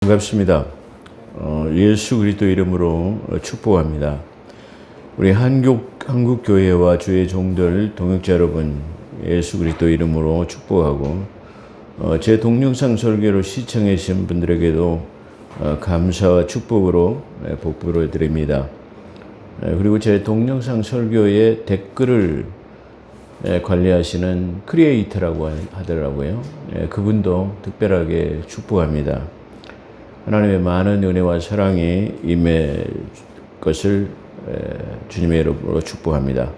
반갑습니다. 예수 그리스도 이름으로 축복합니다. 우리 한국교회와 주의 종들 동역자 여러분, 예수 그리스도 이름으로 축복하고 제 동영상 설교를 시청해 주신 분들에게도 감사와 축복으로 복부를 드립니다. 그리고 제 동영상 설교의 댓글을 관리하시는 크리에이터라고 하더라고요. 그분도 특별하게 축복합니다. 하나님의 많은 은혜와 사랑이 임할 것을 주님의 이름으로 축복합니다.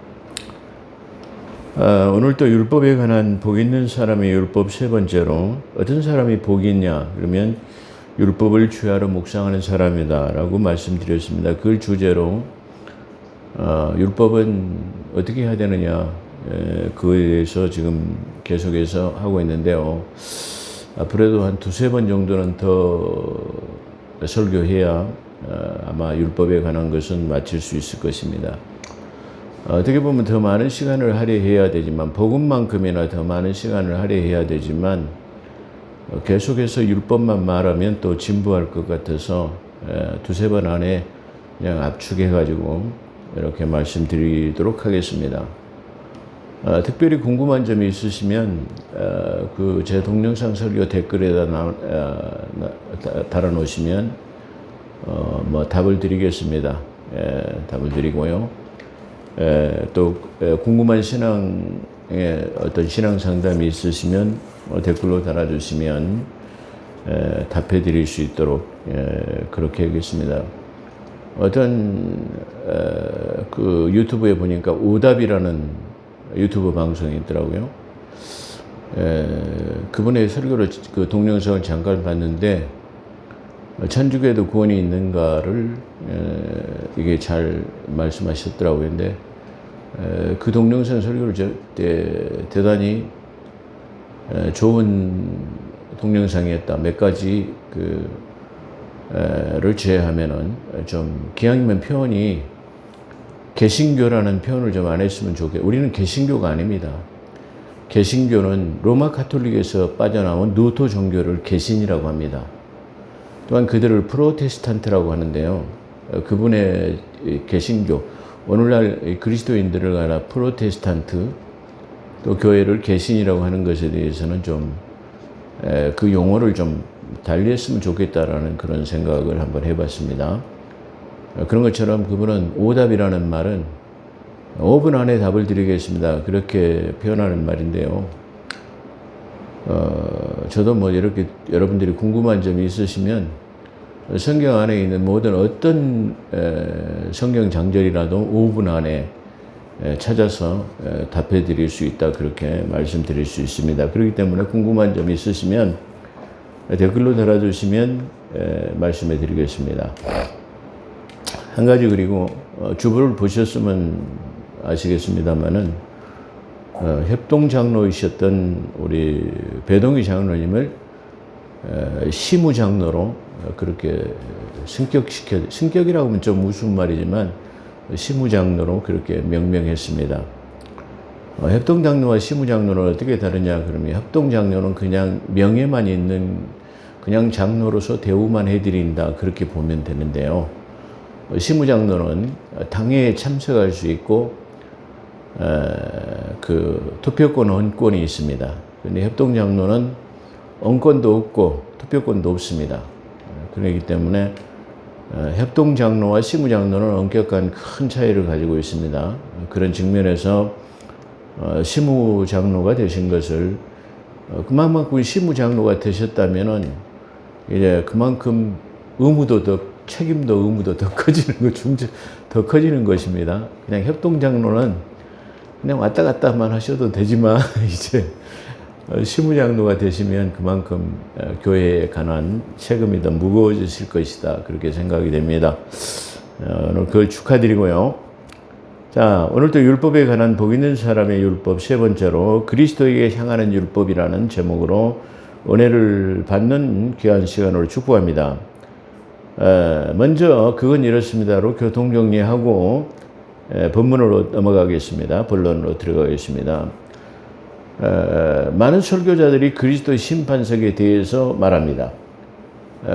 오늘 또 율법에 관한 복 있는 사람의 율법 세 번째로, 어떤 사람이 복이 있냐 그러면 율법을 주야로 묵상하는 사람이다 라고 말씀드렸습니다. 그 주제로 율법은 어떻게 해야 되느냐, 그에 대해서 지금 계속해서 하고 있는데요. 앞으로도 한 두세 번 정도는 더 설교해야 아마 율법에 관한 것은 마칠 수 있을 것입니다. 어떻게 보면 더 많은 시간을 할애해야 되지만, 복음만큼이나 더 많은 시간을 할애해야 되지만, 계속해서 율법만 말하면 또 진부할 것 같아서 두세 번 안에 그냥 압축해가지고 이렇게 말씀드리도록 하겠습니다. 특별히 궁금한 점이 있으시면 그 제 동영상 설교 댓글에다 달아놓으시면 답을 드리겠습니다. 답을 드리고요. 또 궁금한 신앙의 어떤 신앙 상담이 있으시면 댓글로 달아주시면 답해 드릴 수 있도록 그렇게 하겠습니다. 어떤 그 유튜브에 보니까 오답이라는 유튜브 방송이 있더라고요. 그분의 설교를, 그 동영상을 잠깐 봤는데, 천주교에도 구원이 있는가를 이게 잘 말씀하셨더라고요. 근데 그 동영상 설교를 대단히 좋은 동영상이었다. 몇 가지 를 제외하면은 좀 기왕이면 표현이 개신교라는 표현을 좀 안 했으면 좋겠어요. 우리는 개신교가 아닙니다. 개신교는 로마 가톨릭에서 빠져나온 루터 종교를 개신이라고 합니다. 또한 그들을 프로테스탄트라고 하는데요. 그분의 개신교, 오늘날 그리스도인들을 알아 프로테스탄트, 또 교회를 개신이라고 하는 것에 대해서는 좀 그 용어를 좀 달리했으면 좋겠다라는 그런 생각을 한번 해봤습니다. 그런 것처럼 그분은 오답이라는 말은 5분 안에 답을 드리겠습니다, 그렇게 표현하는 말인데요. 저도 뭐 이렇게 여러분들이 궁금한 점이 있으시면 성경 안에 있는 모든 어떤 성경 장절이라도 5분 안에 찾아서 답해 드릴 수 있다, 그렇게 말씀드릴 수 있습니다. 그렇기 때문에 궁금한 점이 있으시면 댓글로 달아주시면 말씀해 드리겠습니다. 한 가지, 그리고 주보를 보셨으면 아시겠습니다만은 협동장로이셨던 우리 배동희 장로님을 시무장로로 그렇게 승격이라고 하면 좀 우스운 말이지만 시무장로로 그렇게 명명했습니다. 협동장로와 시무장로는 어떻게 다르냐 그러면, 협동장로는 그냥 명예만 있는 그냥 장로로서 대우만 해드린다, 그렇게 보면 되는데요. 시무장로는 당회에 참석할 수 있고 그 투표권, 언권이 있습니다. 그런데 협동장로는 언권도 없고 투표권도 없습니다. 그렇기 때문에 협동장로와 시무장로는 엄격한 큰 차이를 가지고 있습니다. 그런 측면에서 시무장로가 되신 것을, 그만큼 시무장로가 되셨다면은 이제 그만큼 의무도 더, 책임도 의무도 더 커지는 것입니다. 그냥 협동장로는 그냥 왔다 갔다만 하셔도 되지만 이제 시무장로가 되시면 그만큼 교회에 관한 책임이 더 무거워지실 것이다, 그렇게 생각이 됩니다. 오늘 그걸 축하드리고요. 자, 오늘도 율법에 관한 복 있는 사람의 율법 세 번째로, 그리스도에게 향하는 율법이라는 제목으로 은혜를 받는 귀한 시간으로 축복합니다. 먼저 그건 이렇습니다로 교통 정리하고 본문으로 넘어가겠습니다. 본론으로 들어가겠습니다. 많은 설교자들이 그리스도의 심판석에 대해서 말합니다.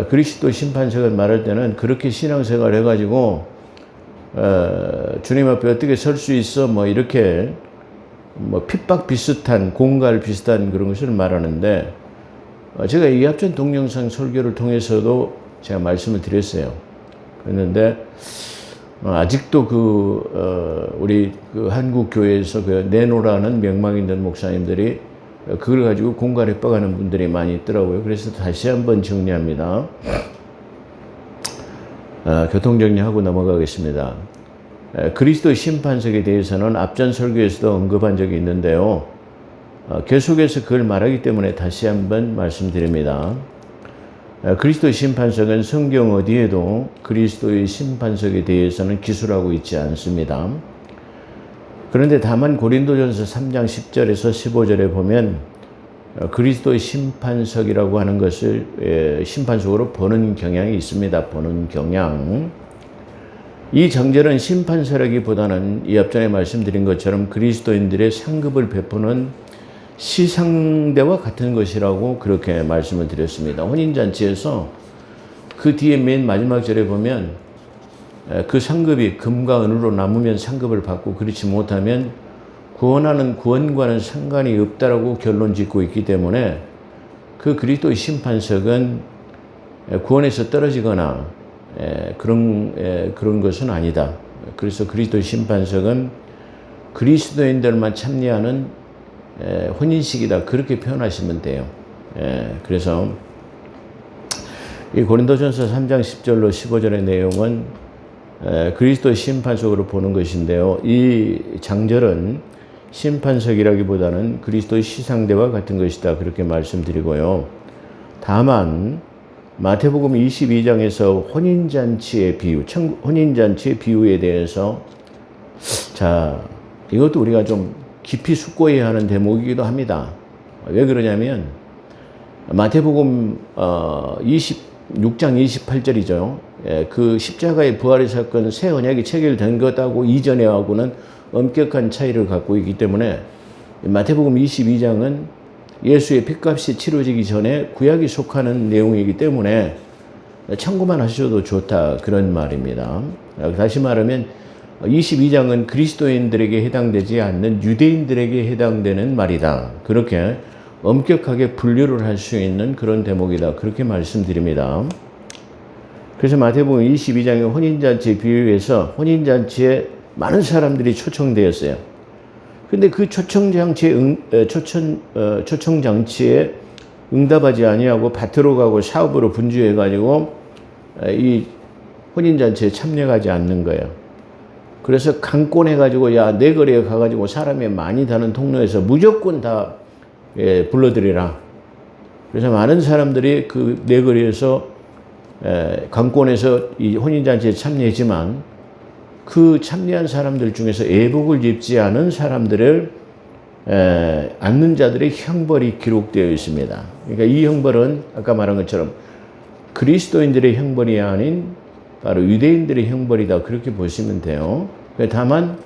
그리스도 심판석을 말할 때는 그렇게 신앙생활 해가지고 주님 앞에 어떻게 설 수 있어? 뭐 이렇게 뭐 핍박 비슷한, 공갈 비슷한 그런 것을 말하는데, 제가 이 앞전 동영상 설교를 통해서도 제가 말씀을 드렸어요. 그랬는데 아직도 우리 한국 교회에서 내노라는 명망 있는 목사님들이 그걸 가지고 공갈에 뻐가는 분들이 많이 있더라고요. 그래서 다시 한번 정리합니다. 교통정리하고 넘어가겠습니다. 그리스도 심판석에 대해서는 앞전 설교에서도 언급한 적이 있는데요. 계속해서 그걸 말하기 때문에 다시 한번 말씀드립니다. 그리스도의 심판석은 성경 어디에도 그리스도의 심판석에 대해서는 기술하고 있지 않습니다. 그런데 다만 고린도전서 3장 10절에서 15절에 보면 그리스도의 심판석이라고 하는 것을 심판석으로 보는 경향이 있습니다. 보는 경향. 이 정절은 심판서라기보다는 이 앞전에 말씀드린 것처럼 그리스도인들의 상급을 베푸는 시상대와 같은 것이라고 그렇게 말씀을 드렸습니다. 혼인잔치에서 그 뒤에 맨 마지막 절에 보면 그 상급이 금과 은으로 남으면 상급을 받고 그렇지 못하면 구원하는 구원과는 상관이 없다라고 결론 짓고 있기 때문에 그 그리스도의 심판석은 구원에서 떨어지거나 그런 것은 아니다. 그래서 그리스도의 심판석은 그리스도인들만 참여하는 혼인식이다. 그렇게 표현하시면 돼요. 그래서 이 고린도전서 3장 10절로 15절의 내용은 그리스도의 심판석으로 보는 것인데요. 이 장절은 심판석이라기보다는 그리스도의 시상대와 같은 것이다. 그렇게 말씀드리고요. 다만 마태복음 22장에서 혼인잔치의 비유, 혼인잔치의 비유에 대해서 이것도 우리가 좀 깊이 숙고해야 하는 대목이기도 합니다. 왜 그러냐면 마태복음 26장 28절이죠. 그 십자가의 부활의 사건 새 언약이 체결된 것하고 이전에 하고는 엄격한 차이를 갖고 있기 때문에 마태복음 22장은 예수의 핏값이 치러지기 전에 구약이 속하는 내용이기 때문에 참고만 하셔도 좋다 그런 말입니다. 다시 말하면 22장은 그리스도인들에게 해당되지 않는 유대인들에게 해당되는 말이다. 그렇게 엄격하게 분류를 할 수 있는 그런 대목이다. 그렇게 말씀드립니다. 그래서 마태복음 22장의 혼인잔치 비유에서 혼인잔치에 많은 사람들이 초청되었어요. 근데 그 초청장치에 응답하지 아니하고 밭으로 가고 사업으로 분주해가지고 이 혼인잔치에 참여하지 않는 거예요. 그래서 강권해가지고 내 거리에 가가지고 사람이 많이 다는 통로에서 무조건 다 불러들이라. 그래서 많은 사람들이 그 내 거리에서 강권해서 이 혼인잔치에 참여했지만 그 참여한 사람들 중에서 예복을 입지 않은 사람들을 않는 자들의 형벌이 기록되어 있습니다. 그러니까 이 형벌은 아까 말한 것처럼 그리스도인들의 형벌이 아닌 바로 유대인들의 형벌이다. 그렇게 보시면 돼요. 다만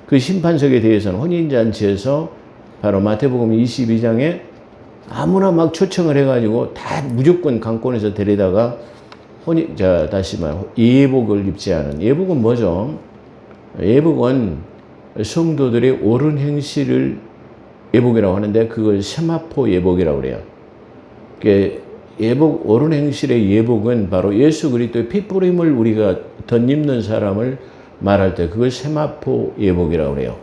그 심판석에 대해서는 혼인잔치에서 바로 마태복음 22장에 아무나 막 초청을 해가지고 다 무조건 강권해서 데리다가 다시 말 예복을 입지 않은. 예복은 뭐죠? 예복은 성도들의 옳은 행실을 예복이라고 하는데 그걸 세마포 예복이라고 그래요. 예복, 옳은 행실의 예복은 바로 예수 그리스도의 핏부림을 우리가 덧입는 사람을 말할 때 그걸 세마포 예복이라고 그래요.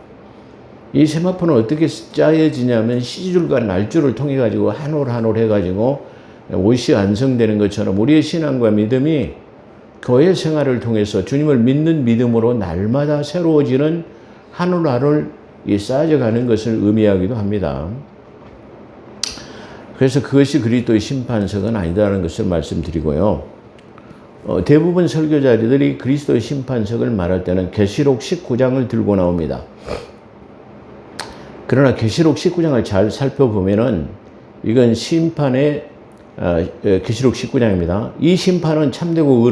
이 세마포는 어떻게 짜여지냐면 시줄과 날줄을 통해 가지고 한 올 한 올 해가지고 옷이 완성되는 것처럼 우리의 신앙과 믿음이 교회 생활을 통해서 주님을 믿는 믿음으로 날마다 새로워지는 한 올 한 올 쌓여가는 것을 의미하기도 합니다. 그래서 그것이 그리스도의 심판석은 아니다라는 것을 말씀드리고요. 대부분 설교자들이 그리스도의 심판석을 말할 때는 계시록 19장을 들고 나옵니다. 그러나 계시록 19장을 잘 살펴보면은 이건 심판의 계시록 19장입니다. 이 심판은 참되고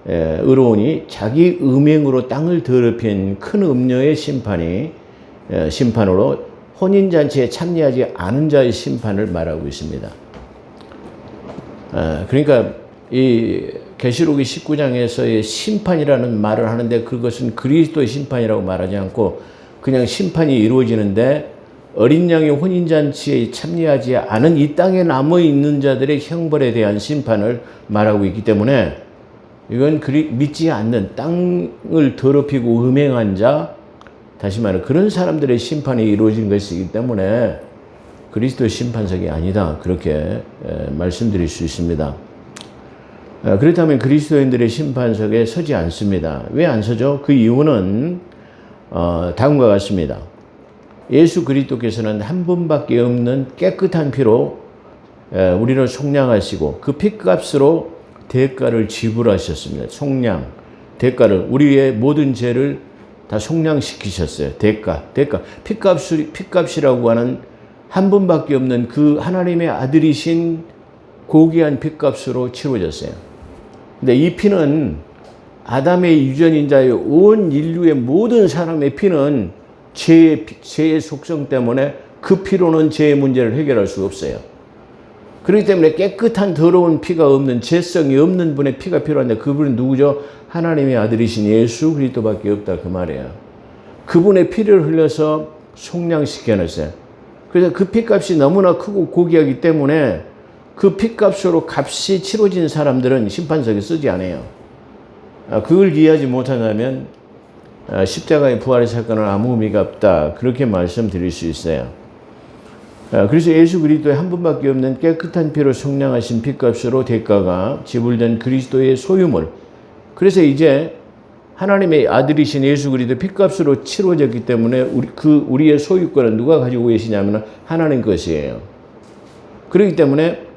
의로우니 자기 음행으로 땅을 더럽힌 큰 음녀의 심판으로 혼인잔치에 참여하지 않은 자의 심판을 말하고 있습니다. 그러니까 이 계시록이 19장에서의 심판이라는 말을 하는데 그것은 그리스도의 심판이라고 말하지 않고 그냥 심판이 이루어지는데 어린 양의 혼인잔치에 참여하지 않은 이 땅에 남아있는 자들의 형벌에 대한 심판을 말하고 있기 때문에 이건 믿지 않는 땅을 더럽히고 음행한 자, 다시 말해 그런 사람들의 심판이 이루어진 것이기 때문에 그리스도의 심판석이 아니다. 그렇게 말씀드릴 수 있습니다. 그렇다면 그리스도인들의 심판석에 서지 않습니다. 왜 안 서죠? 그 이유는 다음과 같습니다. 예수 그리스도께서는 한 분밖에 없는 깨끗한 피로 우리를 속량하시고 그 피값으로 대가를 지불하셨습니다. 속량, 대가를 우리의 모든 죄를 다 속량시키셨어요. 대가. 피값이라고 하는 한 분밖에 없는 그 하나님의 아들이신 고귀한 피값으로 치러졌어요. 근데 이 피는 아담의 유전인자의 온 인류의 모든 사람의 피는 죄의 속성 때문에 그 피로는 죄의 문제를 해결할 수 없어요. 그렇기 때문에 깨끗한 더러운 피가 없는 죄성이 없는 분의 피가 필요한데 그분은 누구죠? 하나님의 아들이신 예수 그리스도밖에 없다 그 말이에요. 그분의 피를 흘려서 속량시켜놨어요. 그래서 그 피값이 너무나 크고 고귀하기 때문에 그 피값으로 값이 치러진 사람들은 심판석에 서지 않아요. 그걸 이해하지 못한다면 십자가의 부활의 사건은 아무 의미가 없다. 그렇게 말씀드릴 수 있어요. 그래서 예수 그리스도의 한 분밖에 없는 깨끗한 피로 속량하신 피값으로 대가가 지불된 그리스도의 소유물. 그래서 이제 하나님의 아들이신 예수 그리스도 피값으로 치러졌기 때문에 우리의 소유권은 누가 가지고 계시냐면 하나님 것이에요. 그렇기 때문에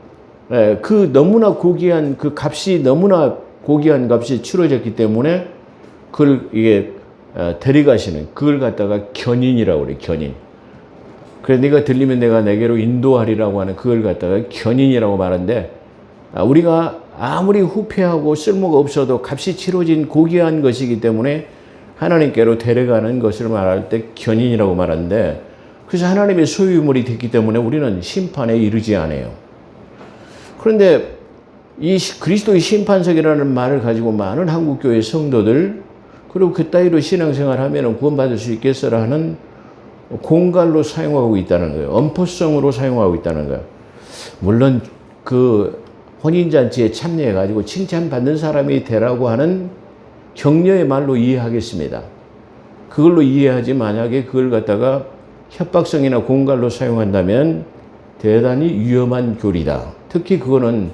그 너무나 고귀한 그 값이 너무나 고귀한 값이 치러졌기 때문에 그걸 이게 데려가시는 그걸 갖다가 견인이라고 그래. 견인. 그래 네가 들리면 내가 내게로 인도하리라고 하는 그걸 갖다가 견인이라고 말하는데 우리가 아무리 후패하고 쓸모가 없어도 값이 치러진 고귀한 것이기 때문에 하나님께로 데려가는 것을 말할 때 견인이라고 말하는데 그래서 하나님의 소유물이 됐기 때문에 우리는 심판에 이르지 않아요. 그런데 이 그리스도의 심판석이라는 말을 가지고 많은 한국교회 성도들 그리고 그 따위로 신앙생활하면 구원받을 수 있겠어라 하는 공갈로 사용하고 있다는 거예요. 엄포성으로 사용하고 있다는 거예요. 물론 그 혼인잔치에 참여해가지고 칭찬받는 사람이 되라고 하는 격려의 말로 이해하겠습니다. 그걸로 이해하지 만약에 그걸 갖다가 협박성이나 공갈로 사용한다면 대단히 위험한 교리다. 특히 그거는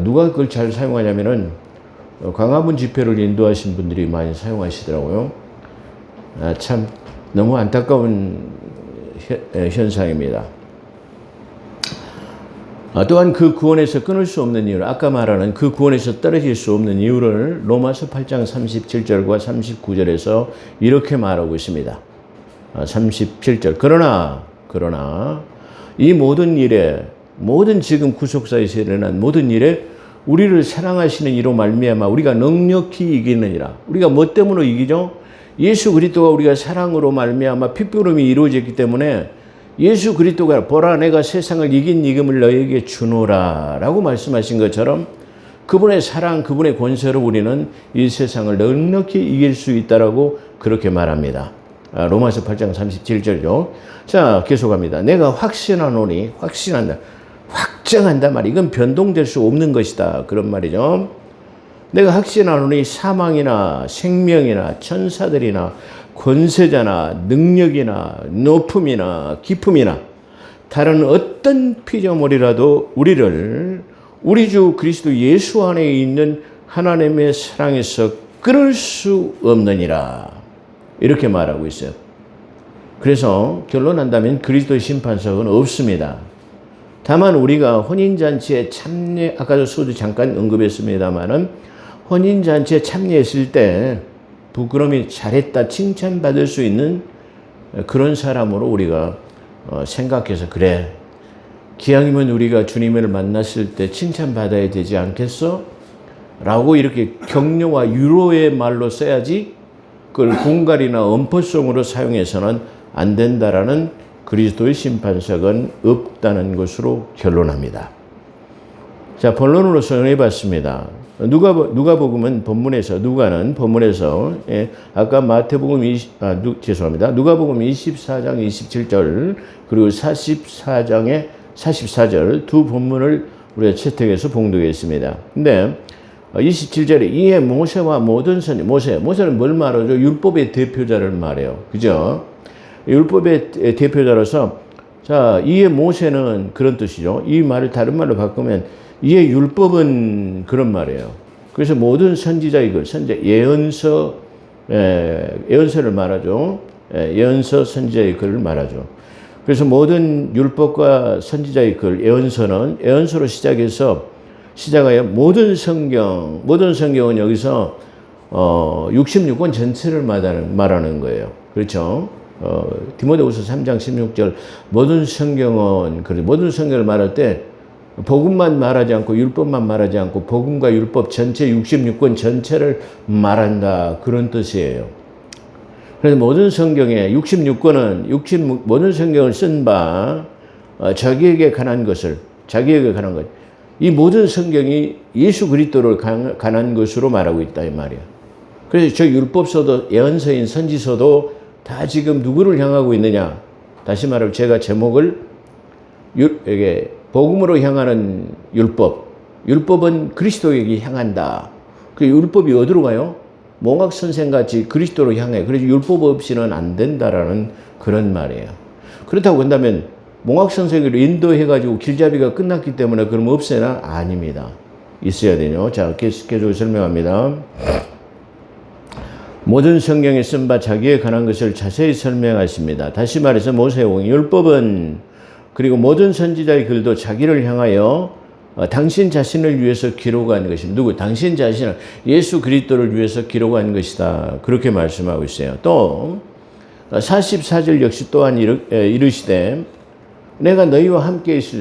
누가 그걸 잘 사용하냐면은 광화문 집회를 인도하신 분들이 많이 사용하시더라고요. 참 너무 안타까운 현상입니다. 또한 그 구원에서 끊을 수 없는 이유를 아까 말하는 그 구원에서 떨어질 수 없는 이유를 로마서 8장 37절과 39절에서 이렇게 말하고 있습니다. 37절 그러나 이 모든 일에 모든 지금 구속사에서 일어난 모든 일에 우리를 사랑하시는 이로 말미암아 우리가 넉넉히 이기느니라. 우리가 뭐 때문에 이기죠? 예수 그리스도가 우리가 사랑으로 말미암아 핏부름이 이루어졌기 때문에 예수 그리스도가 보라 내가 세상을 이긴 이금을 너에게 주노라 라고 말씀하신 것처럼 그분의 사랑 그분의 권세로 우리는 이 세상을 넉넉히 이길 수 있다라고 그렇게 말합니다. 로마서 8장 37절이죠. 자 계속합니다. 내가 확신하노니 확신한다. 확정한단 말이야. 이건 변동될 수 없는 것이다. 그런 말이죠. 내가 확신하노니 사망이나 생명이나 천사들이나 권세자나 능력이나 높음이나 깊음이나 다른 어떤 피조물이라도 우리를 우리 주 그리스도 예수 안에 있는 하나님의 사랑에서 끊을 수 없느니라. 이렇게 말하고 있어요. 그래서 결론한다면 그리스도의 심판석은 없습니다. 다만 우리가 혼인잔치에 참여, 아까도 소도 잠깐 언급했습니다만은 혼인잔치에 참여했을 때 부끄러움이 잘했다 칭찬받을 수 있는 그런 사람으로 우리가 생각해서 그래 기왕이면 우리가 주님을 만났을 때 칭찬받아야 되지 않겠어? 라고 이렇게 격려와 유로의 말로 써야지 그걸 공갈이나 엄포성으로 사용해서는 안 된다라는 그리스도의 심판석은 없다는 것으로 결론합니다. 자, 본론으로 정해봤습니다. 누가복음은 본문에서, 누가는 본문에서, 예, 아까 마태복음 죄송합니다. 누가복음 24장 27절, 그리고 44장의 44절 두 본문을 우리가 채택해서 봉독했습니다. 근데 27절에 이에 모세와 모든 선지, 모세는 뭘 말하죠? 율법의 대표자를 말해요. 그죠? 율법의 대표자로서, 자, 이에 모세는 그런 뜻이죠. 이 말을 다른 말로 바꾸면 이에 율법은 그런 말이에요. 그래서 모든 선지자의 글, 예언서를 말하죠. 예언서 선지자의 글을 말하죠. 그래서 모든 율법과 선지자의 글, 예언서로 시작하여 모든 성경은 여기서 66권 전체를 말하는 거예요. 그렇죠? 디모데후서 3장 16절 모든 성경은, 모든 성경을 말할 때 복음만 말하지 않고 율법만 말하지 않고 복음과 율법 전체 66권 전체를 말한다, 그런 뜻이에요. 그래서 모든 성경에 66권은 모든 성경을 쓴 바 자기에게 관한 것, 이 모든 성경이 예수 그리스도를 관한 것으로 말하고 있다 이 말이야. 그래서 저 율법서도 예언서인 선지서도 다 지금 누구를 향하고 있느냐? 다시 말하면 제가 제목을 이게 복음으로 향하는 율법은 그리스도에게 향한다. 그 율법이 어디로 가요? 몽학 선생같이 그리스도로 향해. 그래서 율법 없이는 안 된다라는 그런 말이에요. 그렇다고 한다면 몽학 선생을 인도해가지고 길잡이가 끝났기 때문에 그럼 없애나? 아닙니다. 있어야 되죠. 자, 계속 설명합니다. 모든 성경에 쓴 바 자기에 관한 것을 자세히 설명하십니다. 다시 말해서 모세오경 율법은, 그리고 모든 선지자의 글도 자기를 향하여 당신 자신을 위해서 기록한 것입니다. 누구? 당신 자신을, 예수 그리스도를 위해서 기록한 것이다. 그렇게 말씀하고 있어요. 또 44절 역시 또한 이르시되 내가 너희와 함께 있을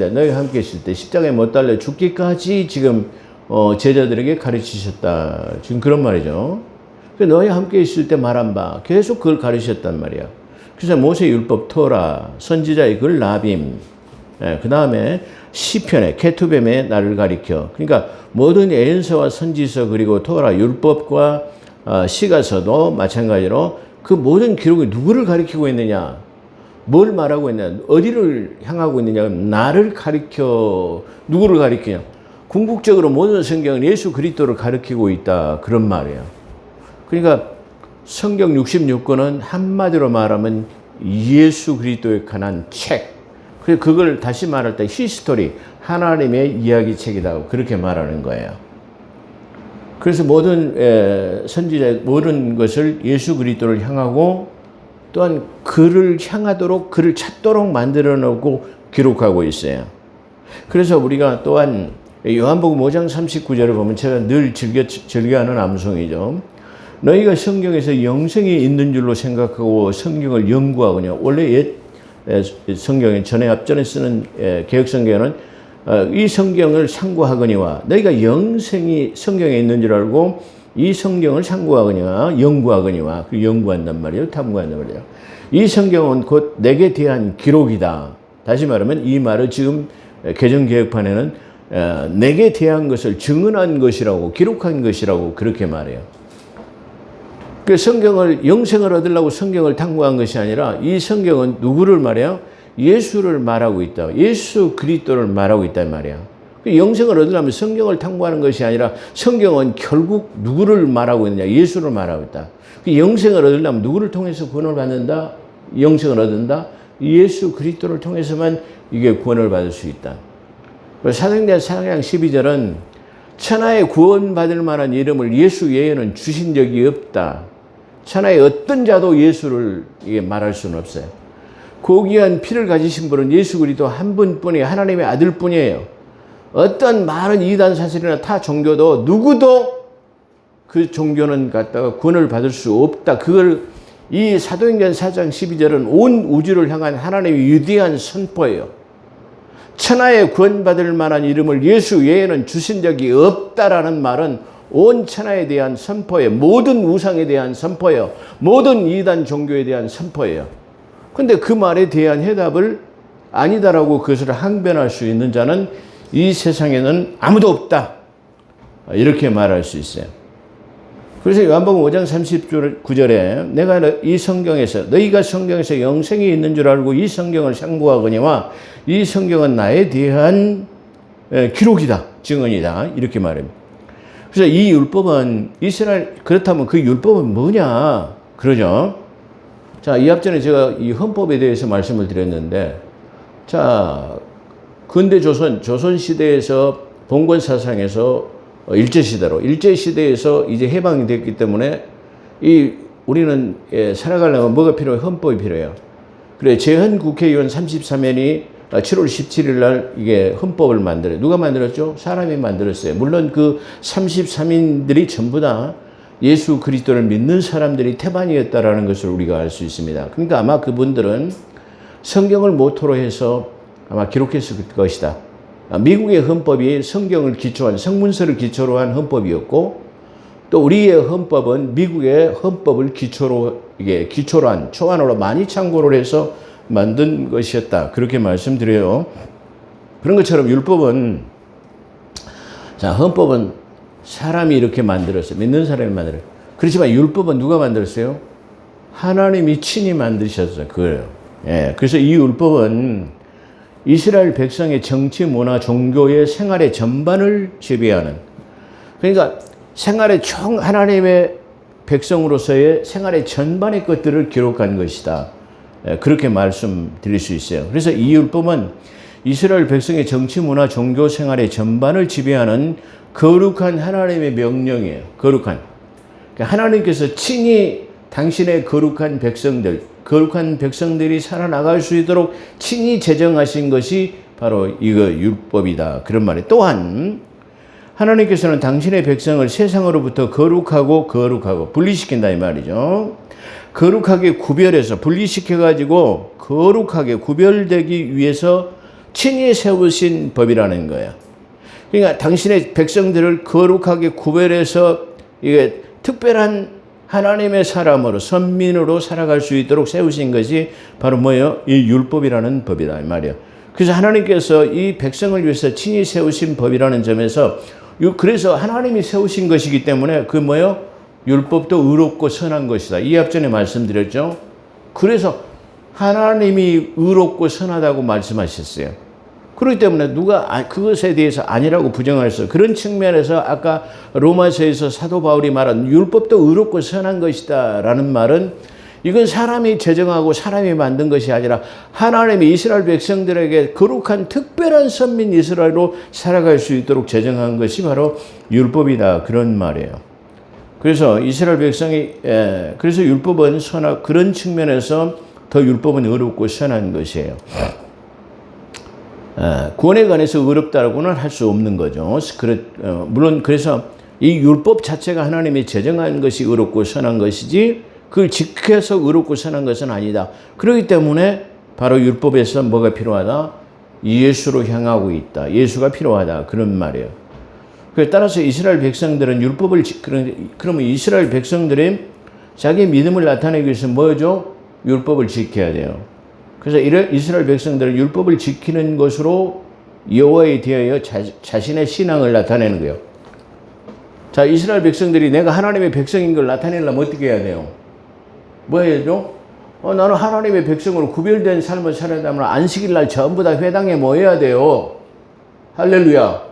때 십자가에 못 달려 죽기까지 지금 제자들에게 가르치셨다. 지금 그런 말이죠. 너희와 함께 있을 때 말한 바 계속 그걸 가르치셨단 말이야. 그래서 모세 율법 토라, 선지자의 글 라빔, 그 다음에 시편의 케투뱀에 나를 가리켜. 그러니까 모든 예언서와 선지서 그리고 토라 율법과 시가서도 마찬가지로 그 모든 기록이 누구를 가리키고 있느냐, 뭘 말하고 있느냐, 어디를 향하고 있느냐, 나를 가리켜. 누구를 가리키냐? 궁극적으로 모든 성경은 예수 그리스도를 가리키고 있다, 그런 말이에요. 그러니까 성경 66권은 한마디로 말하면 예수 그리스도에 관한 책. 그걸 다시 말할 때 히스토리, 하나님의 이야기 책이다, 그렇게 말하는 거예요. 그래서 모든 선지자의 모든 것을 예수 그리스도를 향하고 또한 그를 향하도록, 그를 찾도록 만들어 놓고 기록하고 있어요. 그래서 우리가 또한 요한복음 5장 39절을 보면 제가 늘 즐겨하는 암송이죠. 너희가 성경에서 영생이 있는 줄로 생각하고 성경을 연구하거냐. 원래 성경에 앞전에 쓰는 개혁 성경은 이 성경을 상고하거니와, 너희가 영생이 성경에 있는 줄 알고 이 성경을 상고하거니와 연구하거니와, 그 연구한단 말이에요. 탐구한단 말이에요. 이 성경은 곧 내게 대한 기록이다. 다시 말하면 이 말을 지금 개정개혁판에는 내게 대한 것을 증언한 것이라고, 기록한 것이라고 그렇게 말해요. 그 성경을, 영생을 얻으려고 성경을 탐구한 것이 아니라 이 성경은 누구를 말해요? 예수를 말하고 있다. 예수 그리스도를 말하고 있단 말이야. 영생을 얻으려면 성경을 탐구하는 것이 아니라 성경은 결국 누구를 말하고 있느냐? 예수를 말하고 있다. 영생을 얻으려면 누구를 통해서 구원을 받는다? 영생을 얻는다? 예수 그리스도를 통해서만 이게 구원을 받을 수 있다. 사도행전 4장 12절은 천하에 구원받을 만한 이름을 예수 외에는 주신 적이 없다. 천하에 어떤 자도 예수를 말할 수는 없어요. 고귀한 피를 가지신 분은 예수 그리스도 한 분뿐이에요. 하나님의 아들뿐이에요. 어떤 많은 이단 사설이나 타 종교도 누구도 그 종교는 갖다가 구원을 받을 수 없다. 그걸 이 사도행전 4장 12절은 온 우주를 향한 하나님의 위대한 선포예요. 천하에 구원받을 만한 이름을 예수 외에는 주신 적이 없다라는 말은 온 천하에 대한 선포예요. 모든 우상에 대한 선포예요. 모든 이단 종교에 대한 선포예요. 그런데 그 말에 대한 해답을 아니다라고 그것을 항변할 수 있는 자는 이 세상에는 아무도 없다. 이렇게 말할 수 있어요. 그래서 요한복음 5장 39절에 내가 이 성경에서 너희가 성경에서 영생이 있는 줄 알고 이 성경을 상고하거니와 이 성경은 나에 대한 기록이다. 증언이다. 이렇게 말합니다. 그래서 이 율법은 이스라엘, 그렇다면 그 율법은 뭐냐? 그러죠. 자, 이 앞전에 제가 이 헌법에 대해서 말씀을 드렸는데, 자, 근대 조선시대에서 봉건 사상에서 일제시대에서 이제 해방이 됐기 때문에 우리는 살아가려면 뭐가 필요해요? 헌법이 필요해요. 그래, 재헌 국회의원 33명이 7월 17일 날 이게 헌법을 만들어요. 누가 만들었죠? 사람이 만들었어요. 물론 그 33인들이 전부 다 예수 그리스도를 믿는 사람들이 태반이었다라는 것을 우리가 알 수 있습니다. 그러니까 아마 그분들은 성경을 모토로 해서 아마 기록했을 것이다. 미국의 헌법이 성경을 기초한 성문서를 기초로 한 헌법이었고 또 우리의 헌법은 미국의 헌법을 기초로 한 초안으로 많이 참고를 해서 만든 것이었다. 그렇게 말씀드려요. 그런 것처럼 율법은 헌법은 사람이 이렇게 만들었어요. 믿는 사람이 만들어요. 그렇지만 율법은 누가 만들었어요? 하나님이 친히 만드셨어요. 그거예요. 예. 그래서 이 율법은 이스라엘 백성의 정치, 문화, 종교의 생활의 전반을 지배하는, 그러니까 하나님의 백성으로서의 생활의 전반의 것들을 기록한 것이다. 그렇게 말씀드릴 수 있어요. 그래서 이 율법은 이스라엘 백성의 정치, 문화, 종교 생활의 전반을 지배하는 거룩한 하나님의 명령이에요. 거룩한. 그러니까 하나님께서 친히 당신의 거룩한 백성들이 살아나갈 수 있도록 친히 제정하신 것이 바로 이거 율법이다. 그런 말이에요. 또한 하나님께서는 당신의 백성을 세상으로부터 거룩하고 분리시킨다 이 말이죠. 거룩하게 구별해서 분리시켜가지고 거룩하게 구별되기 위해서 친히 세우신 법이라는 거예요. 그러니까 당신의 백성들을 거룩하게 구별해서 이게 특별한 하나님의 사람으로 선민으로 살아갈 수 있도록 세우신 것이 바로 뭐예요? 이 율법이라는 법이다 이 말이에요. 그래서 하나님께서 이 백성을 위해서 친히 세우신 법이라는 점에서 그래서 하나님이 세우신 것이기 때문에 그 뭐예요? 율법도 의롭고 선한 것이다. 이 앞전에 말씀드렸죠. 그래서 하나님이 의롭고 선하다고 말씀하셨어요. 그렇기 때문에 누가 그것에 대해서 아니라고 부정할 수, 그런 측면에서 아까 로마서에서 사도 바울이 말한 율법도 의롭고 선한 것이다 라는 말은 이건 사람이 제정하고 사람이 만든 것이 아니라 하나님이 이스라엘 백성들에게 거룩한 특별한 선민 이스라엘로 살아갈 수 있도록 제정한 것이 바로 율법이다. 그런 말이에요. 그래서 이스라엘 백성이 그래서 율법은 그런 측면에서 더 율법은 의롭고 선한 것이에요. 구원에 관해서 의롭다고는 할 수 없는 거죠. 물론 그래서 이 율법 자체가 하나님이 제정한 것이 의롭고 선한 것이지 그걸 지켜서 의롭고 선한 것은 아니다. 그렇기 때문에 바로 율법에서 뭐가 필요하다? 예수로 향하고 있다. 예수가 필요하다. 그런 말이에요. 따라서 이스라엘 백성들은 그러면 이스라엘 백성들이 자기 믿음을 나타내기 위해서 뭐죠? 율법을 지켜야 돼요. 그래서 이스라엘 백성들은 율법을 지키는 것으로 여호와에 대하여 자신의 신앙을 나타내는 거예요. 자, 이스라엘 백성들이 내가 하나님의 백성인 걸 나타내려면 어떻게 해야 돼요? 뭐 해야죠? 나는 하나님의 백성으로 구별된 삶을 살아야 되면 안식일 날 전부 다 회당에 모여야 돼요. 할렐루야.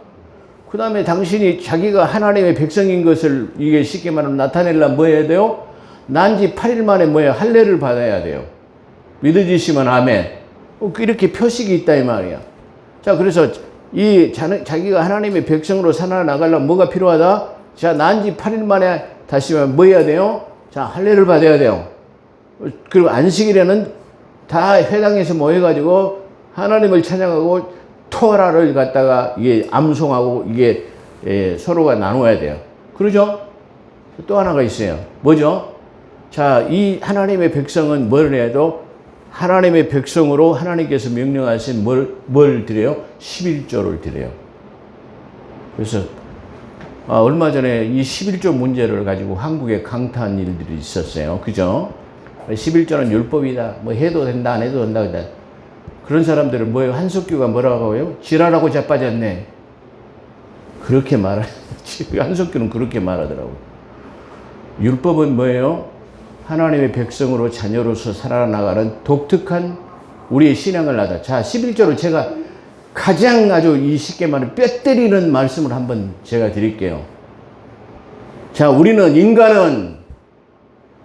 그 다음에 당신이 자기가 하나님의 백성인 것을 이게 쉽게 말하면 나타내려면 뭐 해야 돼요? 난지 8일 만에 할례를 받아야 돼요. 믿어지시면 아멘. 이렇게 표식이 있다 이 말이야. 자, 그래서 자기가 하나님의 백성으로 살아나가려면 뭐가 필요하다? 자, 난지 8일 만에 다시 뭐 해야 돼요? 자, 할례를 받아야 돼요. 그리고 안식일에는 다 회당에서 모여가지고 하나님을 찬양하고 토라를 갖다가 이게 암송하고 이게 서로가 나눠야 돼요. 그러죠? 또 하나가 있어요. 뭐죠? 자, 이 하나님의 백성은 뭘 해도 하나님의 백성으로 하나님께서 명령하신 뭘 드려요? 11조를 드려요. 그래서 얼마 전에 이 11조 문제를 가지고 한국에 강타한 일들이 있었어요. 그죠? 11조는 율법이다. 뭐 해도 된다, 안 해도 된다. 그런 사람들은 뭐예요? 한석규가 뭐라고 해요? 지랄하고 자빠졌네. 그렇게 한석규는 그렇게 말하더라고요. 율법은 뭐예요? 하나님의 백성으로 자녀로서 살아나가는 독특한 우리의 신앙을 하다. 자, 11조로 제가 가장 아주 이 쉽게 말하는 뼈 때리는 말씀을 한번 제가 드릴게요. 자, 인간은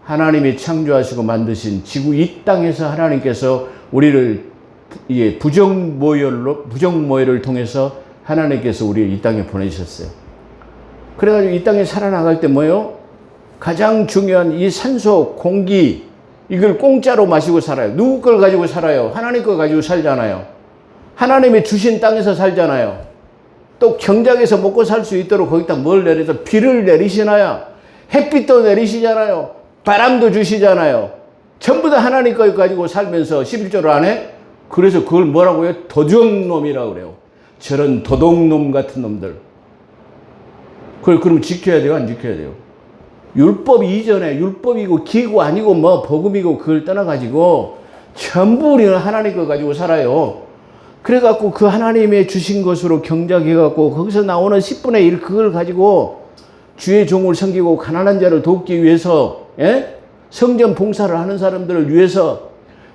하나님이 창조하시고 만드신 지구 이 땅에서 하나님께서 우리를 부정모혈을 통해서 하나님께서 우리를 이 땅에 보내셨어요. 그래가지고 이 땅에 살아나갈 때 뭐예요? 가장 중요한 이 산소, 공기, 이걸 공짜로 마시고 살아요. 누구 걸 가지고 살아요? 하나님 걸 가지고 살잖아요. 하나님이 주신 땅에서 살잖아요. 또 경작에서 먹고 살 수 있도록 거기다 뭘 내려서 비를 내리시나요? 햇빛도 내리시잖아요. 바람도 주시잖아요. 전부 다 하나님 걸 가지고 살면서 11조를 안 해? 그래서 그걸 뭐라고 해요? 도적놈이라고 그래요. 저런 도둑놈 같은 놈들. 그걸 그럼 지켜야 돼요? 안 지켜야 돼요? 율법 이전에 율법이고 기구 아니고 뭐 복음이고 그걸 떠나가지고 전부 우리는 하나님 걸 가지고 살아요. 그래갖고 그 하나님의 주신 것으로 경작해갖고 거기서 나오는 10분의 1 그걸 가지고 주의 종을 섬기고 가난한 자를 돕기 위해서 성전 봉사를 하는 사람들을 위해서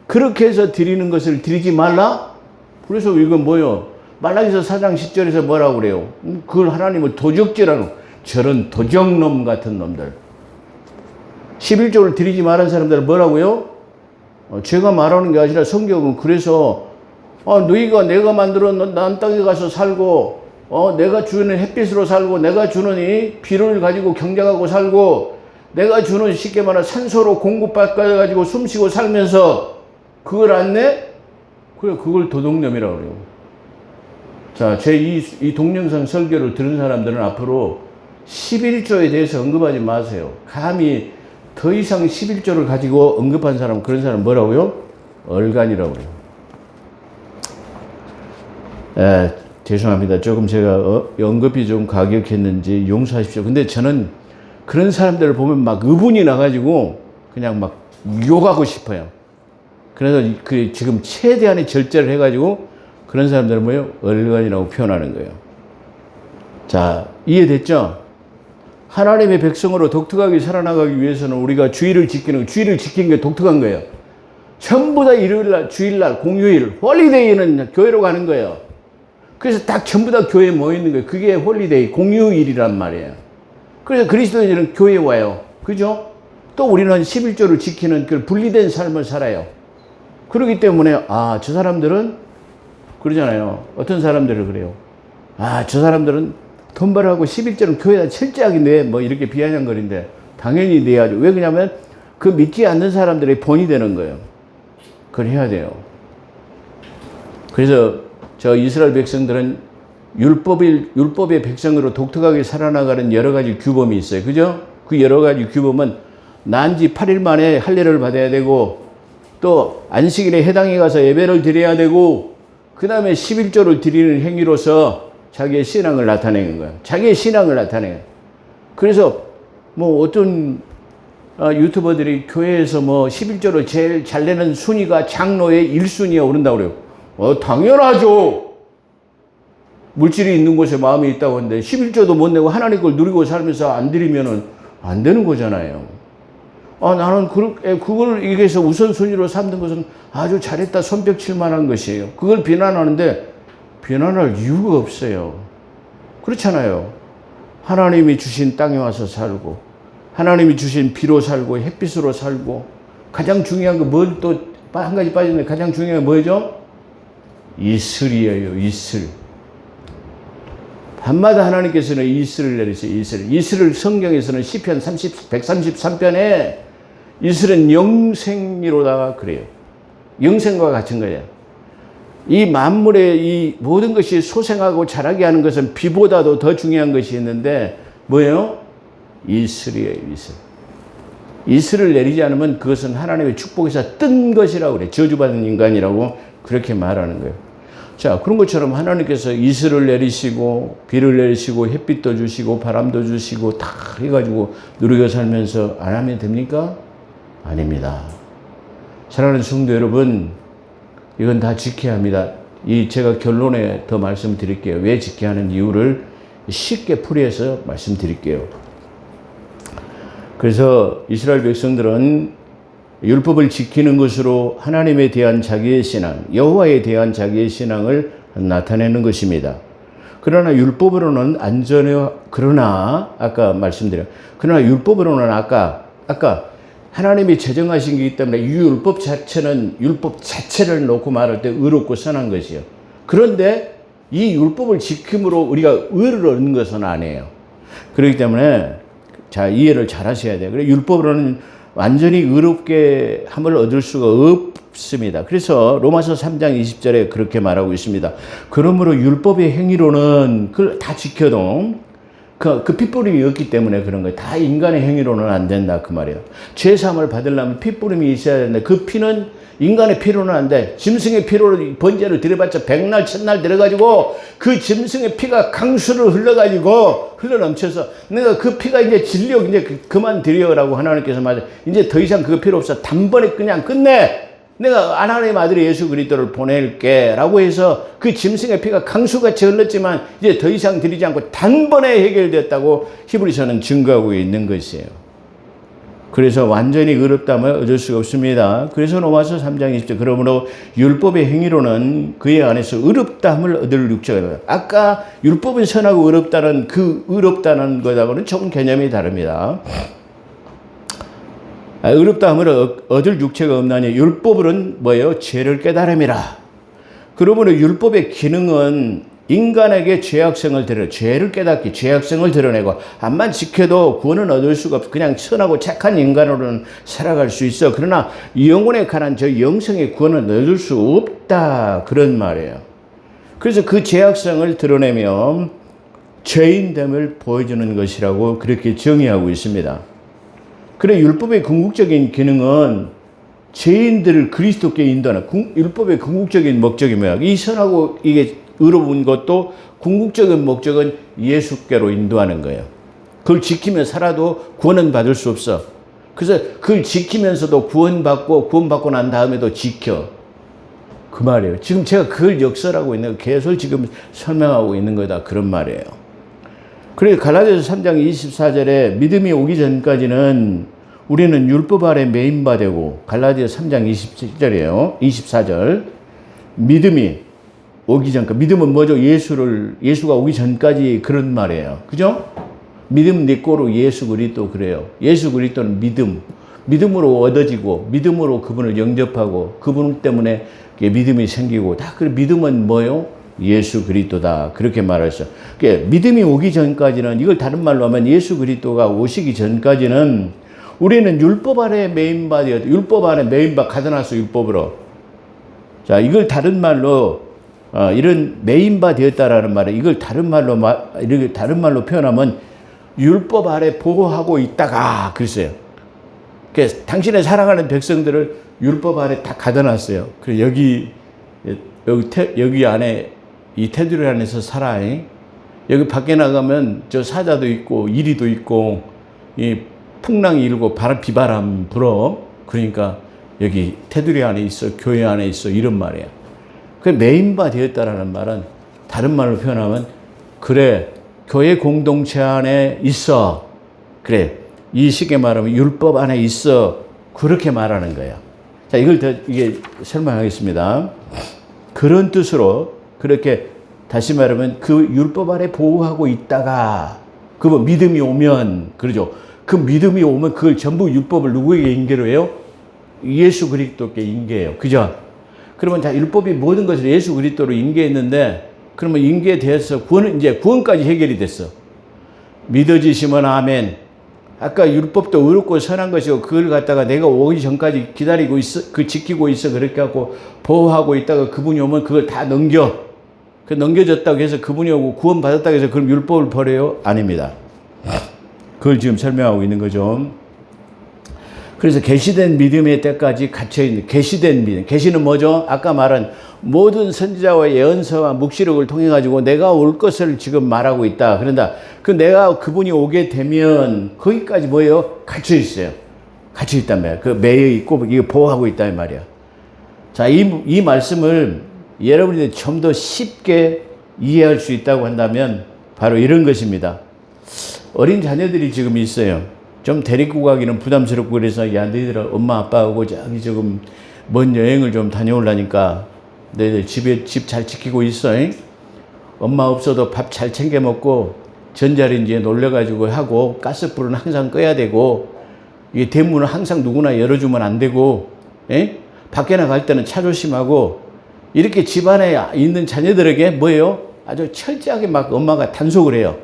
그렇게 해서 드리는 것을 드리지 말라? 그래서 이건 뭐요? 말라기서 4장 10절에서 뭐라고 그래요? 그걸 하나님을 도적질하는 저런 도적놈 같은 놈들. 11조를 드리지 말은 사람들은 뭐라고요? 제가 말하는 게 아니라 성경은 그래서 너희가 내가 만들어 난 땅에 가서 살고 내가 주는 햇빛으로 살고 내가 주는 이 비를 가지고 경작하고 살고 내가 주는 쉽게 말하면 산소로 공급받아가지고 숨쉬고 살면서 그걸 안 내? 그래, 그걸 도둑놈이라고 그래요. 자, 제 이 동영상 설교를 들은 사람들은 앞으로 11조에 대해서 언급하지 마세요. 감히 더 이상 11조를 가지고 언급한 사람, 그런 사람 뭐라고요? 얼간이라고 그래요. 죄송합니다. 조금 제가 언급이 좀 가격했는지 용서하십시오. 근데 저는 그런 사람들을 보면 막 의분이 나가지고 그냥 막 욕하고 싶어요. 그래서 지금 최대한의 절제를 해가지고 그런 사람들은 뭐예요? 얼간이라고 표현하는 거예요. 자, 이해됐죠? 하나님의 백성으로 독특하게 살아나가기 위해서는 우리가 주의를 지키는 게 독특한 거예요. 전부 다 일요일날, 주일날, 공휴일, 홀리데이는 교회로 가는 거예요. 그래서 딱 전부 다 교회에 모이는 거예요. 그게 홀리데이, 공휴일이란 말이에요. 그래서 그리스도인들은 교회에 와요. 그죠? 또 우리는 11조를 지키는 그 분리된 삶을 살아요. 그렇기 때문에 저 사람들은 그러잖아요. 어떤 사람들을 그래요. 저 사람들은 돈 벌어하고 11조는 교회에다 철저하게 내, 뭐 이렇게 비아냥거리는데 당연히 내야죠. 왜 그러냐면 그 믿지 않는 사람들의 본이 되는 거예요. 그걸 해야 돼요. 그래서 저 이스라엘 백성들은 율법의 백성으로 독특하게 살아나가는 여러 가지 규범이 있어요. 그죠? 그 여러 가지 규범은 난지 8일 만에 할례를 받아야 되고 또 안식일에 해당에 가서 예배를 드려야 되고 그 다음에 11조를 드리는 행위로서 자기의 신앙을 나타내는 거예요. 자기의 신앙을 나타내요. 그래서 뭐 어떤 유튜버들이 교회에서 뭐 11조를 제일 잘 내는 순위가 장로의 1순위에 오른다고 그래요. 당연하죠. 물질이 있는 곳에 마음이 있다고 하는데 11조도 못 내고 하나님 걸 누리고 살면서 안 드리면은 안 되는 거잖아요. 나는 그걸 여기서 우선순위로 삼는 것은 아주 잘했다 손뼉 칠 만한 것이에요. 그걸 비난하는데 비난할 이유가 없어요. 그렇잖아요. 하나님이 주신 땅에 와서 살고 하나님이 주신 비로 살고 햇빛으로 살고 가장 중요한 거 뭘 또 한 가지 빠졌는데 가장 중요한 게 뭐죠? 이슬이에요. 이슬. 밤마다 하나님께서는 이슬을 내리세요. 이슬을 성경에서는 시편 133편에 이슬은 영생이로다가 그래요. 영생과 같은 거예요. 이 만물의 이 모든 것이 소생하고 자라게 하는 것은 비보다도 더 중요한 것이 있는데 뭐예요? 이슬이에요. 이슬. 이슬을 내리지 않으면 그것은 하나님의 축복에서 뜬 것이라고 그래요. 저주받은 인간이라고 그렇게 말하는 거예요. 자, 그런 것처럼 하나님께서 이슬을 내리시고 비를 내리시고 햇빛도 주시고 바람도 주시고 다 해가지고 누리고 살면서 안 하면 됩니까? 아닙니다. 사랑하는 성도 여러분, 이건 다 지켜야 합니다. 제가 결론에 더 말씀드릴게요. 왜 지켜야 하는 이유를 쉽게 풀이해서 말씀드릴게요. 그래서 이스라엘 백성들은 율법을 지키는 것으로 하나님에 대한 자기의 신앙, 여호와에 대한 자기의 신앙을 나타내는 것입니다. 그러나 율법으로는 그러나 율법으로는 아까 하나님이 제정하신 게 있기 때문에 이 율법 자체를 놓고 말할 때 의롭고 선한 것이요. 그런데 이 율법을 지킴으로 우리가 의를 얻는 것은 아니에요. 그렇기 때문에 자, 이해를 잘 하셔야 돼요. 그래, 율법으로는 완전히 의롭게 함을 얻을 수가 없습니다. 그래서 로마서 3장 20절에 그렇게 말하고 있습니다. 그러므로 율법의 행위로는 그걸 다 지켜도 그 핏부림이 없기 때문에 그런 거예요. 다 인간의 행위로는 안 된다 그 말이에요. 죄사함을 받으려면 핏부림이 있어야 되는데 그 피는 인간의 피로는 안 돼. 짐승의 피로 번제를 드려봤자 백날 천날 들어가지고 그 짐승의 피가 강수를 흘러넘쳐서 내가 그 피가 이제 진력 이제 그만 드려라고 하나님께서 말해. 이제 더 이상 그거 필요 없어. 단번에 그냥 끝내. 내가 하나님의 아들 예수 그리스도를 보낼게 라고 해서 그 짐승의 피가 강수같이 흘렀지만 이제 더 이상 드리지 않고 단번에 해결됐다고 히브리서는 증거하고 있는 것이에요. 그래서 완전히 의롭다함을 얻을 수가 없습니다. 그래서 로마서 3장 20절 그러므로 율법의 행위로는 그의 안에서 의롭다함을 얻을 육체가 아까 율법은 선하고 의롭다는 그 의롭다는 것하고는 조금 개념이 다릅니다. 의롭다함을 얻을 육체가 없나니 율법으로는 뭐예요? 죄를 깨달음이라. 그러므로 율법의 기능은 인간에게 죄를 깨닫기, 죄악성을 드러내고 암만 지켜도 구원은 얻을 수가 없어. 그냥 선하고 착한 인간으로는 살아갈 수 있어. 그러나 영혼에 관한 저 영성의 구원은 얻을 수 없다. 그런 말이에요. 그래서 그 죄악성을 드러내며 죄인됨을 보여주는 것이라고 그렇게 정의하고 있습니다. 그래 율법의 궁극적인 기능은 죄인들을 그리스도께 인도하는 율법의 궁극적인 목적이 뭐야? 이 선하고 이게 의로운 것도 궁극적인 목적은 예수께로 인도하는 거예요. 그걸 지키며 살아도 구원은 받을 수 없어. 그래서 그걸 지키면서도 구원받고 난 다음에도 지켜. 그 말이에요. 지금 제가 그걸 역설하고 있는 거 계속 지금 설명하고 있는 거다. 그런 말이에요. 그래서 갈라디아서 3장 24절에 믿음이 오기 전까지는 우리는 율법 아래 매인바되고 갈라디아서 3장 27절이에요. 24절. 믿음이 오기 전까지. 믿음은 뭐죠? 예수가 오기 전까지 그런 말이에요. 그죠? 믿음 내 꼬로 예수 그리스도 그래요. 예수 그리스도는 믿음으로 얻어지고 믿음으로 그분을 영접하고 그분 때문에 믿음이 생기고 다 그 믿음은 뭐요? 예수 그리스도다. 그렇게 말했어. 그러니까 믿음이 오기 전까지는 이걸 다른 말로 하면 예수 그리스도가 오시기 전까지는 우리는 율법 아래 매인바되었다. 율법 안에 매인바 가둬놨어. 율법으로. 자, 이걸 다른 말로 이런 매인바 되었다라는 말에 이걸 다른 말로 표현하면 율법 아래 보호하고 있다가 그랬어요. 그래서 당신의 사랑하는 백성들을 율법 아래 다 가둬놨어요. 그래 여기 안에 이 테두리 안에서 살아. 여기 밖에 나가면 저 사자도 있고 이리도 있고 이 풍랑이 일고 비바람 불어. 그러니까 여기 테두리 안에 있어, 교회 안에 있어 이런 말이야. 그 메인바 되었다라는 말은 다른 말로 표현하면 그래 교회 공동체 안에 있어. 그래 이 식의 말하면 율법 안에 있어. 그렇게 말하는 거야. 자, 이게 설명하겠습니다. 그런 뜻으로 그렇게 다시 말하면 그 율법 아래 보호하고 있다가 그 믿음이 오면 그러죠. 그 믿음이 오면 그걸 전부 율법을 누구에게 인계로 해요? 예수 그리스도께 인계해요. 그죠? 그러면 다 율법이 모든 것을 예수 그리스도로 인계했는데 그러면 인계돼서 구원까지 해결이 됐어. 믿어지시면 아멘. 아까 율법도 의롭고 선한 것이고 그걸 갖다가 내가 오기 전까지 기다리고 있어, 지키고 있어 그렇게 하고 보호하고 있다가 그분이 오면 그걸 다 넘겨졌다고 해서 그분이 오고 구원 받았다고 해서 그럼 율법을 버려요? 아닙니다. 그걸 지금 설명하고 있는 거죠. 그래서 계시된 믿음의 때까지 갇혀있는 계시된 믿음. 계시는 뭐죠? 아까 말한 모든 선지자와 예언서와 묵시록을 통해 가지고 내가 올 것을 지금 말하고 있다. 그런다. 그분이 오게 되면 거기까지 뭐예요? 갇혀 있어요. 갇혀 있단 말이야. 매여 있고 이거 보호하고 있다 이 말이야. 자, 이 말씀을 여러분이 좀 더 쉽게 이해할 수 있다고 한다면 바로 이런 것입니다. 어린 자녀들이 지금 있어요. 좀 데리고 가기는 부담스럽고 그래서 야, 너희들 엄마 아빠하고 저기 조금 먼 여행을 좀 다녀오려니까 너희들 집 잘 지키고 있어. 잉? 엄마 없어도 밥 잘 챙겨 먹고 전자레인지에 놀려가지고 하고 가스불은 항상 꺼야 되고 이 대문은 항상 누구나 열어주면 안 되고 밖에 나갈 때는 차 조심하고 이렇게 집안에 있는 자녀들에게 뭐예요? 아주 철저하게 막 엄마가 단속을 해요.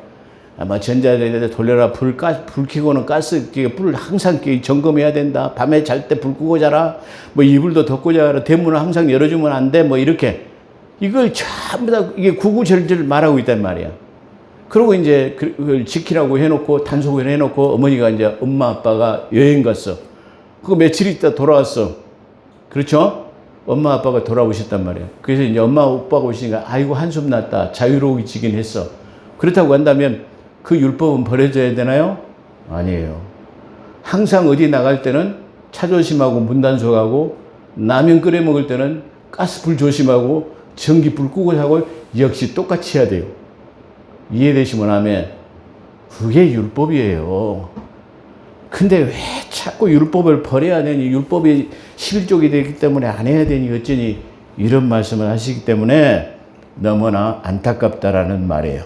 아마 전자레인지 돌려라. 불 켜고는 불을 항상 점검해야 된다. 밤에 잘 때 불 끄고 자라. 뭐 이불도 덮고 자라. 대문을 항상 열어주면 안 돼. 뭐 이렇게. 이걸 전부 다 이게 구구절절 말하고 있단 말이야. 그리고 이제 그걸 지키라고 해놓고 단속을 해놓고 어머니가 이제 엄마 아빠가 여행 갔어. 그거 며칠 있다 돌아왔어. 그렇죠? 엄마 아빠가 돌아오셨단 말이야. 그래서 이제 엄마 오빠가 오시니까 아이고 한숨 났다. 자유로워지긴 했어. 그렇다고 한다면 그 율법은 버려져야 되나요? 아니에요. 항상 어디 나갈 때는 차 조심하고 문 단속하고 라면 끓여 먹을 때는 가스불 조심하고 전기불 끄고 자고 역시 똑같이 해야 돼요. 이해되시면 아멘. 그게 율법이에요. 근데 왜 자꾸 율법을 버려야 되니? 율법이 11족이 되기 때문에 안 해야 되니 어쩌니 이런 말씀을 하시기 때문에 너무나 안타깝다라는 말이에요.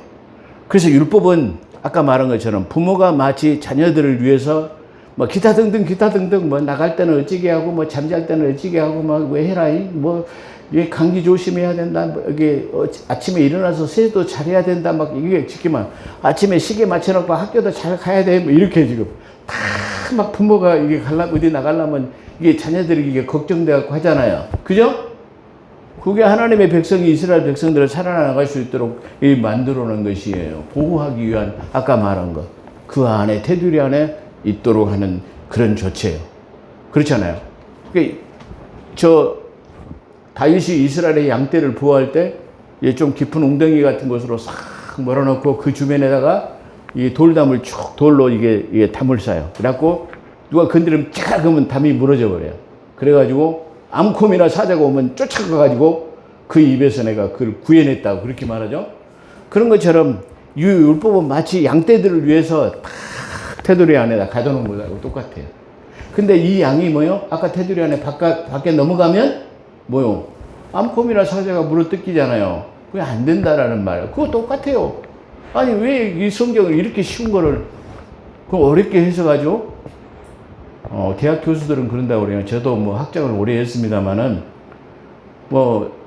그래서 율법은 아까 말한 것처럼 부모가 마치 자녀들을 위해서 뭐 기타 등등 뭐 나갈 때는 어찌게 하고 뭐 잠잘 때는 어찌게 하고 막 왜 해라 뭐 이게 감기 조심해야 된다. 뭐 이게 아침에 일어나서 세수도 잘해야 된다. 막 이게 지키면 아침에 시계 맞춰놓고 학교도 잘 가야 돼. 뭐 이렇게 지금 다 막 부모가 이게 어디 나가려면 이게 자녀들이 이게 걱정돼갖고 하잖아요. 그죠? 그게 하나님의 백성이 이스라엘 백성들을 살아나갈 수 있도록 만들어 놓은 것이에요. 보호하기 위한 아까 말한 것. 그 안에 테두리 안에 있도록 하는 그런 조치예요. 그렇잖아요. 저 다윗이 이스라엘의 양떼를 보호할 때 좀 깊은 웅덩이 같은 곳으로 싹 몰아넣고 그 주변에다가 이 돌담을 쭉 돌로 이게 담을 쌓아요. 그래갖고 누가 건드리면 쫙 하면 담이 무너져 버려요. 그래가지고 암콤이나 사자가 오면 쫓아가가지고 그 입에서 내가 그걸 구해냈다고 그렇게 말하죠. 그런 것처럼 이 율법은 마치 양떼들을 위해서 딱 테두리 안에다 가둬놓은 거하고 똑같아요. 근데 이 양이 뭐요? 아까 테두리 안에 밖에 넘어가면 뭐요? 암콤이나 사자가 물어뜯기잖아요. 그게 안 된다라는 말이에요. 그거 똑같아요. 아니 왜 이 성경을 이렇게 쉬운 거를 어렵게 해석하죠? 대학 교수들은 그런다고 그래요. 저도 뭐 학장을 오래 했습니다만은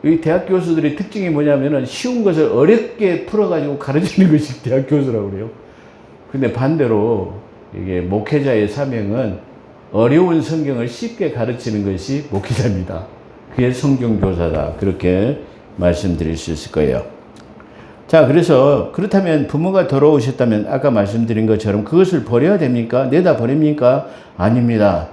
이 대학 교수들의 특징이 뭐냐면은 쉬운 것을 어렵게 풀어가지고 가르치는 것이 대학 교수라고 그래요. 근데 반대로 이게 목회자의 사명은 어려운 성경을 쉽게 가르치는 것이 목회자입니다. 그게 성경교사다. 그렇게 말씀드릴 수 있을 거예요. 자, 그래서 그렇다면 부모가 돌아오셨다면 아까 말씀드린 것처럼 그것을 버려야 됩니까? 내다 버립니까? 아닙니다.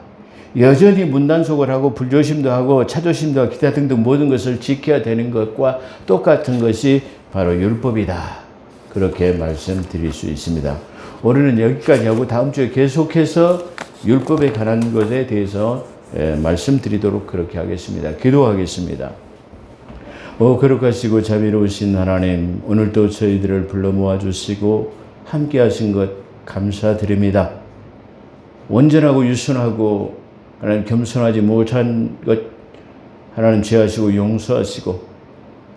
여전히 문단속을 하고 불조심도 하고 차조심도 하고 기타 등등 모든 것을 지켜야 되는 것과 똑같은 것이 바로 율법이다. 그렇게 말씀드릴 수 있습니다. 오늘은 여기까지 하고 다음 주에 계속해서 율법에 관한 것에 대해서 말씀드리도록 그렇게 하겠습니다. 기도하겠습니다. 거룩하시고 자비로우신 하나님, 오늘도 저희들을 불러 모아주시고 함께 하신 것 감사드립니다. 온전하고 유순하고 하나님 겸손하지 못한 것 하나님 죄하시고 용서하시고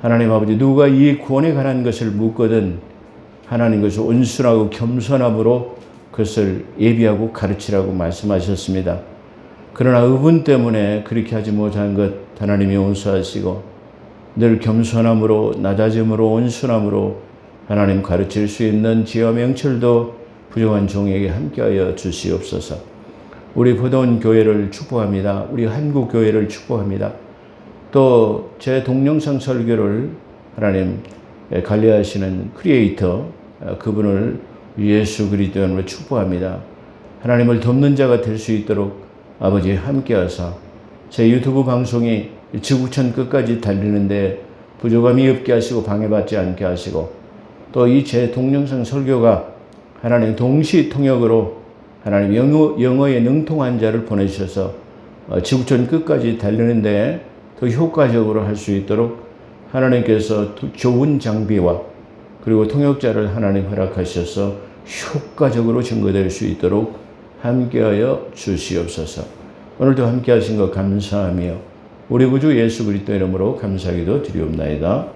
하나님 아버지 누가 이 구원에 관한 것을 묻거든 하나님 것을 온순하고 겸손함으로 그것을 예비하고 가르치라고 말씀하셨습니다. 그러나 의분 때문에 그렇게 하지 못한 것 하나님이 용서하시고 늘 겸손함으로 낮아짐으로 온순함으로 하나님 가르칠 수 있는 지혜와 명철도 부족한 종에게 함께하여 주시옵소서. 우리 포도원 교회를 축복합니다. 우리 한국 교회를 축복합니다. 또 제 동영상 설교를 하나님 관리하시는 크리에이터 그분을 예수 그리스도 이름으로 축복합니다. 하나님을 돕는 자가 될 수 있도록 아버지 함께하사 제 유튜브 방송이 지구촌 끝까지 달리는데 부족함이 없게 하시고 방해받지 않게 하시고 또 이 제 동영상 설교가 하나님 동시 통역으로 하나님 영어에 능통한 자를 보내주셔서 지구촌 끝까지 달리는데 더 효과적으로 할 수 있도록 하나님께서 좋은 장비와 그리고 통역자를 하나님 허락하셔서 효과적으로 증거될 수 있도록 함께하여 주시옵소서. 오늘도 함께하신 것 감사하며 우리 구주 예수 그리스도 이름으로 감사기도 드리옵나이다.